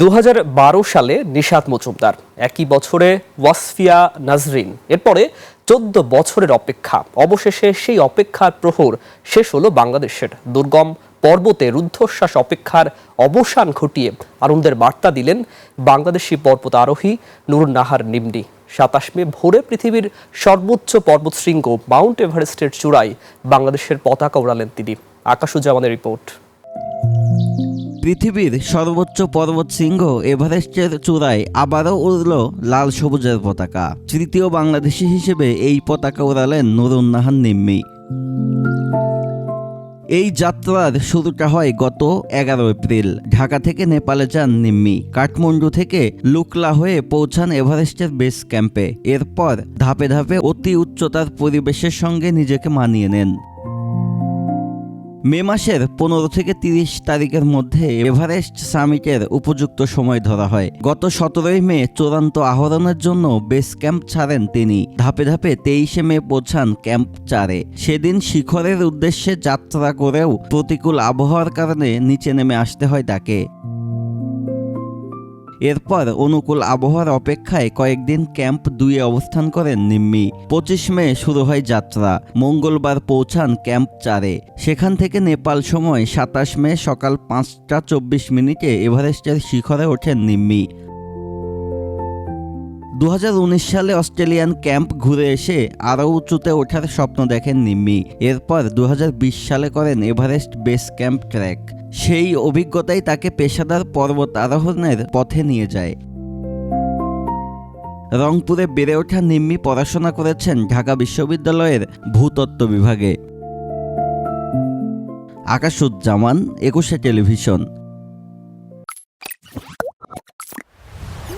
2012 সালে নিশাত মজুমদার, একই বছরে ওয়াসফিয়া নাজরিন, এরপরে 14 বছরের অপেক্ষা। অবশেষে সেই অপেক্ষার প্রহর শেষ হলো বাংলাদেশের। দুর্গম পর্বতে রুদ্ধশ্বাস অপেক্ষার অবসান ঘটিয়ে আনন্দের বার্তা দিলেন বাংলাদেশি পর্বত আরোহী নুরুন নাহার নিমনি। 27 মে ভোরে পৃথিবীর সর্বোচ্চ পর্বতশৃঙ্গ মাউন্ট এভারেস্টের চূড়ায় বাংলাদেশের পতাকা উড়ালেন তিনি। আকাশুজ্জামানের রিপোর্ট। পৃথিবীর সর্বোচ্চ পর্বতশৃঙ্গ এভারেস্টের চূড়ায় আবারও উড়ল লাল সবুজের পতাকা। তৃতীয় বাংলাদেশি হিসেবে এই পতাকা উড়ালেন নুরুন নাহার নিম্মি। এই যাত্রার শুরুটা হয় গত 11 এপ্রিল। ঢাকা থেকে নেপালে যান নিম্মি। কাঠমান্ডু থেকে লুকলা হয়ে পৌঁছান এভারেস্টের বেস ক্যাম্পে। এরপর ধাপে ধাপে অতি উচ্চতার পরিবেশের সঙ্গে নিজেকে মানিয়ে নেন। মে মাসের 15 থেকে 30 তারিখের মধ্যে এভারেস্ট সামিটের উপযুক্ত সময় ধরা হয়। গত 17 মে চূড়ান্ত আহরণের জন্য বেস ক্যাম্প ছাড়েন তিনি। ধাপে ধাপে 23 মে পৌঁছান ক্যাম্প 4-এ। সেদিন শিখরের উদ্দেশ্যে যাত্রা করেও প্রতিকূল আবহাওয়ার কারণে নিচে নেমে আসতে হয় তাকে। এরপর অনুকূল আবহাওয়ার অপেক্ষায় কয়েকদিন ক্যাম্প 2-এ অবস্থান করেন নিম্মি। 25 মে শুরু হয় যাত্রা। মঙ্গলবার পৌঁছান ক্যাম্প 4-এ। সেখান থেকে নেপাল সময় 27 মে সকাল 5:24 এভারেস্টের শিখরে ওঠেন নিম্মি। 2019 সালে অস্ট্রেলিয়ান ক্যাম্প ঘুরে এসে আরও উঁচুতে ওঠার স্বপ্ন দেখেন নিম্মি। এরপর 2020 সালে করেন এভারেস্ট বেস ক্যাম্প ট্রেক। সেই অভিজ্ঞতাই তাকে পেশাদার পর্বত আরোহণের পথে নিয়ে যায়। রংপুরে বেড়ে ওঠা নিম্মি পড়াশোনা করেছেন ঢাকা বিশ্ববিদ্যালয়ের ভূতত্ত্ব বিভাগে। আকাশুজ্জামান, 21 টেলিভিশন।